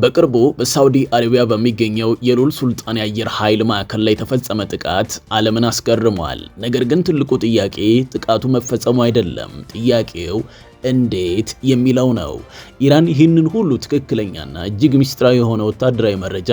በቅርቡ በሳውዲ አረቢያ በሚገኘው የሉል ሱልጣን የአየር ኃይል ማዕከል ላይ የተፈጸመ ጥቃት ዓለምን አስገርሟል። ነገር ግን ትልቁ ጥያቄ ጥቃቱ መፈጸሙ አይደለም፣ ጥያቄው እንዴት የሚለው ነው። ኢራን ይህንን ሁሉ ትክክለኛና እጅግ ምስጢራዊ የሆነ ወታደራዊ መረጃ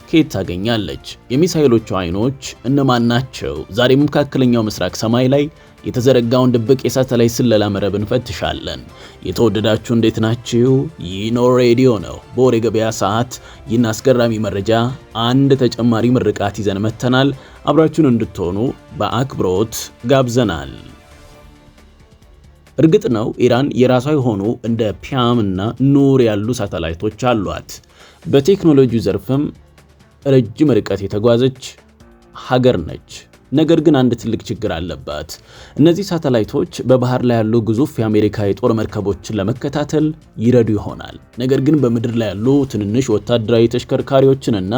ከየት ታገኛለች? የሚሳኤሎቹ አይኖች እነማን ናቸው? ዛሬ መካከለኛው ምስራቅ ሰማይ ላይ የተዘረጋውን ድብቅ የሳተላይት ስለላ መረብ እንፈትሻለን። የተወደዳችሁ እንዴት ናችሁ? ይህ ሬዲዮ ነው። በወሬ ገበያ ሰዓት ይህን አስገራሚ መረጃ አንድ ተጨማሪ ምርቃት ይዘን መተናል። አብራችሁን እንድትሆኑ በአክብሮት ጋብዘናል። እርግጥ ነው ኢራን የራሷ የሆኑ እንደ ፒያም እና ኑር ያሉ ሳተላይቶች አሏት። በቴክኖሎጂው ዘርፍም ረጅም ርቀት የተጓዘች ሀገር ነች። ነገር ግን አንድ ትልቅ ችግር አለባት። እነዚህ ሳተላይቶች በባህር ላይ ያሉ ግዙፍ የአሜሪካ የጦር መርከቦችን ለመከታተል ይረዱ ይሆናል። ነገር ግን በምድር ላይ ያሉ ትንንሽ ወታደራዊ ተሽከርካሪዎችንና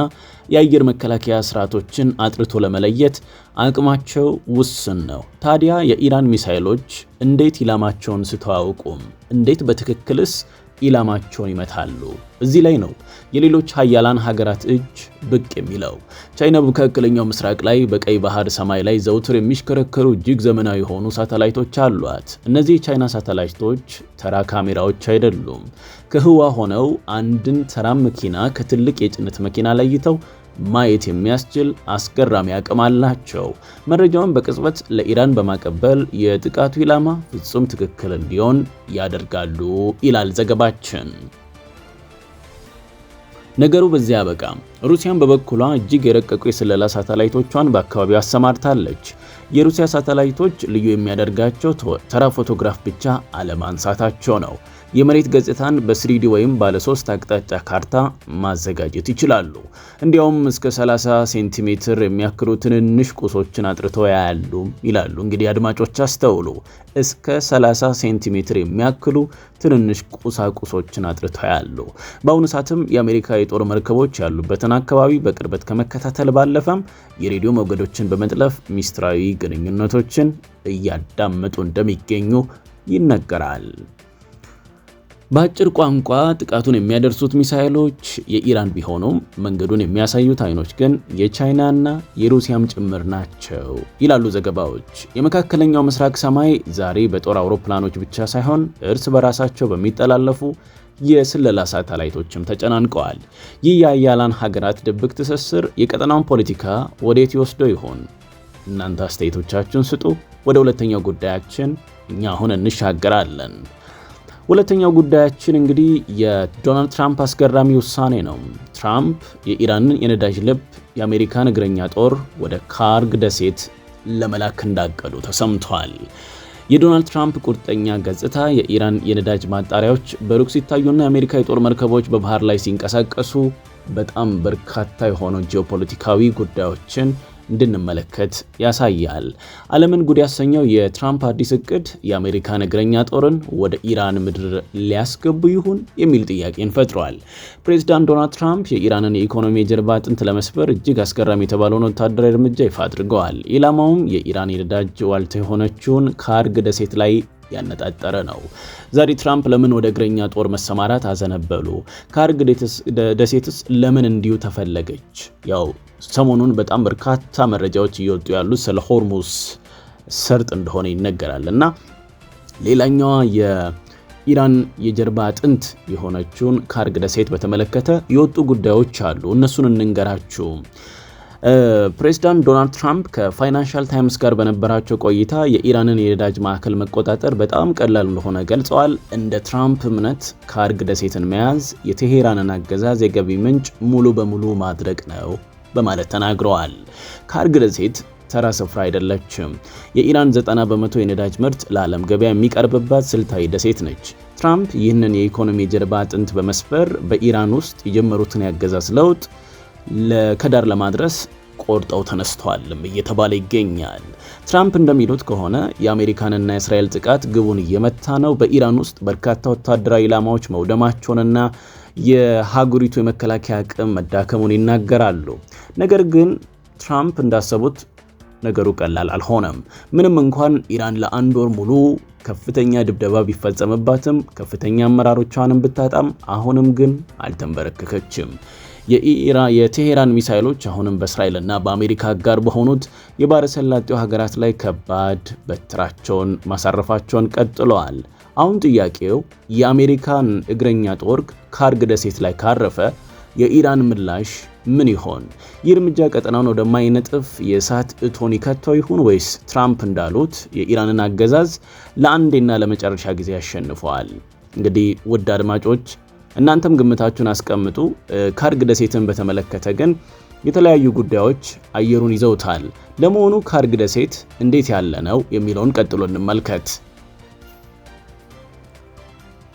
የአየር መከላከያ ስርዓቶችን አጥርቶ ለመለየት አቅማቸው ውስን ነው። ታዲያ የኢራን ሚሳኤሎች እንዴት ኢላማቸውን ስተዋውቁም እንዴት በትክክልስ ኢላማቸውን ይመታሉ? እዚህ ላይ ነው የሌሎች ሀያላን ሀገራት እጅ ብቅ የሚለው። ቻይና በመካከለኛው ምስራቅ ላይ በቀይ ባህር ሰማይ ላይ ዘውትር የሚሽከረከሩ እጅግ ዘመናዊ የሆኑ ሳተላይቶች አሏት። እነዚህ የቻይና ሳተላይቶች ተራ ካሜራዎች አይደሉም። ከህዋ ሆነው አንድን ተራ መኪና ከትልቅ የጭነት መኪና ለይተው ማየት የሚያስችል አስገራሚ አቅም አላቸው። መረጃውን በቅጽበት ለኢራን በማቀበል የጥቃቱ ኢላማ ፍጹም ትክክል እንዲሆን ያደርጋሉ ይላል ዘገባችን። ነገሩ በዚያ ያበቃም። ሩሲያን በበኩሏ እጅግ የረቀቁ የስለላ ሳተላይቶቿን በአካባቢው አሰማርታለች። የሩሲያ ሳተላይቶች ልዩ የሚያደርጋቸው ተራ ፎቶግራፍ ብቻ አለማንሳታቸው ነው። የመሬት ገጽታን በስሪዲ ወይም ባለ 3 አቅጣጫ ካርታ ማዘጋጀት ይችላሉ። እንዲያውም እስከ 30 ሴንቲሜትር የሚያክሉ ትንንሽ ቁሶችን አጥርተው ያያሉ ይላሉ። እንግዲህ አድማጮች አስተውሉ። እስከ 30 ሴንቲሜትር የሚያክሉ ትንንሽ ቁሳቁሶችን አጥርተው ያያሉ። በአሁኑ ሰዓትም የአሜሪካ የጦር መርከቦች ያሉበትን አካባቢ በቅርበት ከመከታተል ባለፈም የሬዲዮ ሞገዶችን በመጥለፍ ሚስጥራዊ ግንኙነቶችን እያዳመጡ እንደሚገኙ ይነገራል። በአጭር ቋንቋ ጥቃቱን የሚያደርሱት ሚሳኤሎች የኢራን ቢሆኑም መንገዱን የሚያሳዩት አይኖች ግን የቻይናና የሩሲያም ጭምር ናቸው ይላሉ ዘገባዎች። የመካከለኛው ምስራቅ ሰማይ ዛሬ በጦር አውሮፕላኖች ብቻ ሳይሆን እርስ በራሳቸው በሚጠላለፉ የስለላ ሳተላይቶችም ተጨናንቀዋል። ይህ የሀያላን ሀገራት ድብቅ ትስስር የቀጠናውን ፖለቲካ ወዴት ይወስደው ይሆን? እናንተ አስተያየቶቻችሁን ስጡ። ወደ ሁለተኛው ጉዳያችን እኛ አሁን እንሻገራለን። ሁለተኛው ጉዳያችን እንግዲህ የዶናልድ ትራምፕ አስገራሚ ውሳኔ ነው። ትራምፕ የኢራንን የነዳጅ ልብ የአሜሪካን እግረኛ ጦር ወደ ካርግ ደሴት ለመላክ እንዳቀዱ ተሰምቷል። የዶናልድ ትራምፕ ቁርጠኛ ገጽታ የኢራን የነዳጅ ማጣሪያዎች በሩቅ ሲታዩና የአሜሪካ የጦር መርከቦች በባህር ላይ ሲንቀሳቀሱ በጣም በርካታ የሆኑ ጂኦፖለቲካዊ ጉዳዮችን እንድንመለከት ያሳያል። ዓለምን ጉድ ያሰኘው የትራምፕ አዲስ እቅድ የአሜሪካን እግረኛ ጦርን ወደ ኢራን ምድር ሊያስገቡ ይሁን የሚል ጥያቄን ፈጥሯል። ፕሬዚዳንት ዶናልድ ትራምፕ የኢራንን የኢኮኖሚ የጀርባ አጥንት ለመስበር እጅግ አስገራሚ የተባለውን ወታደራዊ እርምጃ ይፋ አድርገዋል። ኢላማውም የኢራን የነዳጅ ዋልታ የሆነችውን ካርግ ደሴት ላይ ያነጣጠረ ነው። ዛሬ ትራምፕ ለምን ወደ እግረኛ ጦር መሰማራት አዘነበሉ? ካርግ ደሴትስ ለምን እንዲሁ ተፈለገች? ያው ሰሞኑን በጣም በርካታ መረጃዎች እየወጡ ያሉት ስለ ሆርሙዝ ሰርጥ እንደሆነ ይነገራል እና ሌላኛዋ የኢራን የጀርባ አጥንት የሆነችውን ካርግ ደሴት በተመለከተ የወጡ ጉዳዮች አሉ። እነሱን እንንገራችሁ። ፕሬዚዳንት ዶናልድ ትራምፕ ከፋይናንሻል ታይምስ ጋር በነበራቸው ቆይታ የኢራንን የነዳጅ ማዕከል መቆጣጠር በጣም ቀላል እንደሆነ ገልጸዋል። እንደ ትራምፕ እምነት ካርግ ደሴትን መያዝ የቴሄራንን አገዛዝ የገቢ ምንጭ ሙሉ በሙሉ ማድረግ ነው በማለት ተናግረዋል። ካርግ ደሴት ተራ ስፍራ አይደለችም። የኢራን 90 በመቶ የነዳጅ ምርት ለዓለም ገበያ የሚቀርብባት ስልታዊ ደሴት ነች። ትራምፕ ይህንን የኢኮኖሚ የጀርባ አጥንት በመስበር በኢራን ውስጥ የጀመሩትን ያገዛዝ ለውጥ ከዳር ለማድረስ ቆርጠው ተነስተዋልም እየተባለ ይገኛል። ትራምፕ እንደሚሉት ከሆነ የአሜሪካንና የእስራኤል ጥቃት ግቡን እየመታ ነው። በኢራን ውስጥ በርካታ ወታደራዊ ኢላማዎች መውደማቸውንና የሀገሪቱ የመከላከያ አቅም መዳከሙን ይናገራሉ። ነገር ግን ትራምፕ እንዳሰቡት ነገሩ ቀላል አልሆነም። ምንም እንኳን ኢራን ለአንድ ወር ሙሉ ከፍተኛ ድብደባ ቢፈጸምባትም ከፍተኛ አመራሮቿንም ብታጣም አሁንም ግን አልተንበረከከችም። የቴሄራን ሚሳይሎች አሁንም በእስራኤልና በአሜሪካ አጋር በሆኑት የባሕረ ሰላጤው ሀገራት ላይ ከባድ በትራቸውን ማሳረፋቸውን ቀጥለዋል። አሁን ጥያቄው የአሜሪካን እግረኛ ጦር ካርግ ደሴት ላይ ካረፈ የኢራን ምላሽ ምን ይሆን? ይህ እርምጃ ቀጠናውን ወደማይነጥፍ የእሳት እቶን ይከተው ይሆን ወይስ ትራምፕ እንዳሉት የኢራንን አገዛዝ ለአንዴና ለመጨረሻ ጊዜ ያሸንፈዋል? እንግዲህ ውድ አድማጮች እናንተም ግምታችሁን አስቀምጡ። ካርግ ደሴትን በተመለከተ ግን የተለያዩ ጉዳዮች አየሩን ይዘውታል። ለመሆኑ ካርግ ደሴት እንዴት ያለ ነው የሚለውን ቀጥሎ እንመልከት።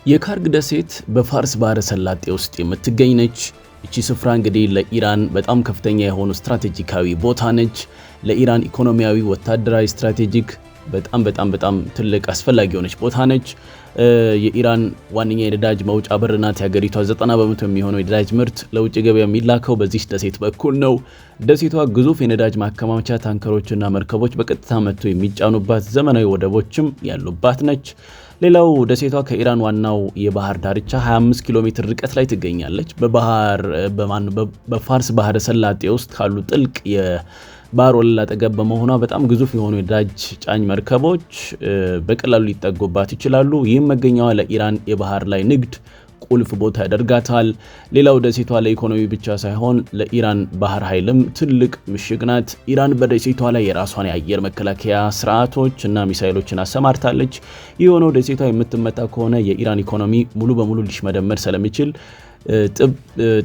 የካርግ ደሴት በፋርስ ባህረ ሰላጤ ውስጥ የምትገኝ ነች። እቺ ስፍራ እንግዲህ ለኢራን በጣም ከፍተኛ የሆኑ ስትራቴጂካዊ ቦታ ነች። ለኢራን ኢኮኖሚያዊ፣ ወታደራዊ፣ ስትራቴጂክ በጣም ትልቅ አስፈላጊ የሆነች ቦታ ነች። የኢራን ዋነኛ የነዳጅ መውጫ በር ናት። የሀገሪቷ 90% የሚሆነው የነዳጅ ምርት ለውጭ ገበያ የሚላከው በዚህ ደሴት በኩል ነው። ደሴቷ ግዙፍ የነዳጅ ማከማቻ ታንከሮችና መርከቦች በቀጥታ መጥቶ የሚጫኑባት ዘመናዊ ወደቦችም ያሉባት ነች። ሌላው ደሴቷ ከኢራን ዋናው የባህር ዳርቻ 25 ኪሎ ሜትር ርቀት ላይ ትገኛለች። በፋርስ ባህረ ሰላጤ ውስጥ ካሉ ጥልቅ የባህር ወለል አጠገብ በመሆኗ በጣም ግዙፍ የሆኑ የነዳጅ ጫኝ መርከቦች በቀላሉ ሊጠጉባት ይችላሉ። ይህም መገኛዋ ለኢራን የባህር ላይ ንግድ ቁልፍ ቦታ ያደርጋታል። ሌላው ደሴቷ ለኢኮኖሚ ብቻ ሳይሆን ለኢራን ባህር ኃይልም ትልቅ ምሽግ ናት። ኢራን በደሴቷ ላይ የራሷን የአየር መከላከያ ስርዓቶች እና ሚሳይሎችን አሰማርታለች። ይህ የሆነው ደሴቷ የምትመታ ከሆነ የኢራን ኢኮኖሚ ሙሉ በሙሉ ሊሽመደመድ ስለሚችል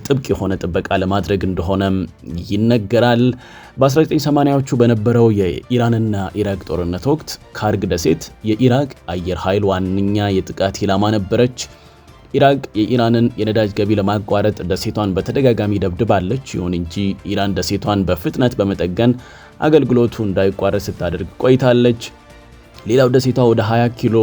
ጥብቅ የሆነ ጥበቃ ለማድረግ እንደሆነም ይነገራል። በ1980ዎቹ በነበረው የኢራንና ኢራቅ ጦርነት ወቅት ካርግ ደሴት የኢራቅ አየር ኃይል ዋነኛ የጥቃት ኢላማ ነበረች። ኢራቅ የኢራንን የነዳጅ ገቢ ለማቋረጥ ደሴቷን በተደጋጋሚ ደብድባለች። ይሁን እንጂ ኢራን ደሴቷን በፍጥነት በመጠገን አገልግሎቱ እንዳይቋረጥ ስታደርግ ቆይታለች። ሌላው ደሴቷ ወደ 20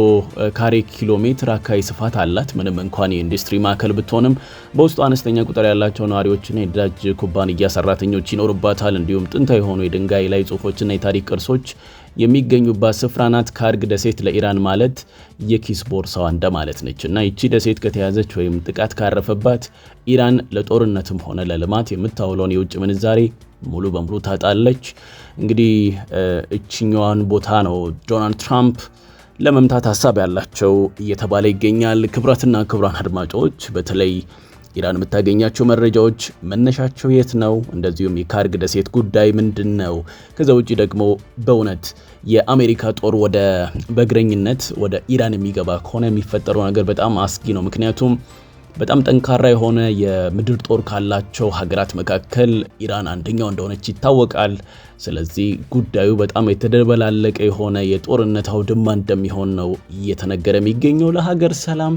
ካሬ ኪሎ ሜትር አካባቢ ስፋት አላት። ምንም እንኳን የኢንዱስትሪ ማዕከል ብትሆንም በውስጡ አነስተኛ ቁጥር ያላቸው ነዋሪዎችና የነዳጅ ኩባንያ ሰራተኞች ይኖሩባታል። እንዲሁም ጥንታዊ የሆኑ የድንጋይ ላይ ጽሑፎችና የታሪክ ቅርሶች የሚገኙባት ስፍራ ናት። ካርግ ደሴት ለኢራን ማለት የኪስ ቦርሳዋ እንደማለት ነች እና ይቺ ደሴት ከተያዘች ወይም ጥቃት ካረፈባት ኢራን ለጦርነትም ሆነ ለልማት የምታውለውን የውጭ ምንዛሬ ሙሉ በሙሉ ታጣለች። እንግዲህ እችኛዋን ቦታ ነው ዶናልድ ትራምፕ ለመምታት ሀሳብ ያላቸው እየተባለ ይገኛል። ክቡራትና ክቡራን አድማጮች በተለይ ኢራን የምታገኛቸው መረጃዎች መነሻቸው የት ነው? እንደዚሁም የካርግ ደሴት ጉዳይ ምንድን ነው? ከዛ ውጪ ደግሞ በእውነት የአሜሪካ ጦር በእግረኝነት ወደ ኢራን የሚገባ ከሆነ የሚፈጠረው ነገር በጣም አስጊ ነው። ምክንያቱም በጣም ጠንካራ የሆነ የምድር ጦር ካላቸው ሀገራት መካከል ኢራን አንደኛው እንደሆነች ይታወቃል። ስለዚህ ጉዳዩ በጣም የተደበላለቀ የሆነ የጦርነት አውድማ እንደሚሆን ነው እየተነገረ የሚገኘው። ለሀገር ሰላም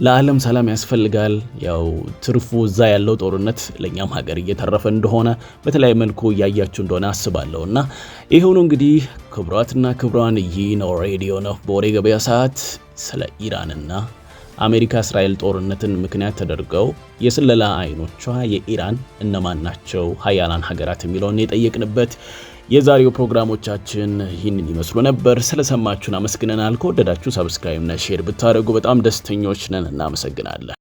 ለዓለም ሰላም ያስፈልጋል። ያው ትርፉ እዛ ያለው ጦርነት ለኛም ሀገር እየተረፈ እንደሆነ በተለያየ መልኩ እያያችሁ እንደሆነ አስባለሁ እና ይሄው ነው እንግዲህ ክቡራትና ክቡራን፣ ይህ ነው ሬዲዮ ነው በወሬ ገበያ ሰዓት ስለ ኢራንና አሜሪካ እስራኤል ጦርነትን ምክንያት ተደርገው የስለላ አይኖቿ የኢራን እነማን ናቸው ሀያላን ሀገራት የሚለውን የጠየቅንበት የዛሬው ፕሮግራሞቻችን ይህንን ይመስሉ ነበር። ስለሰማችሁን አመስግነናል። ከወደዳችሁ ሰብስክራይብ እና ሼር ብታደርጉ በጣም ደስተኞች ነን። እናመሰግናለን።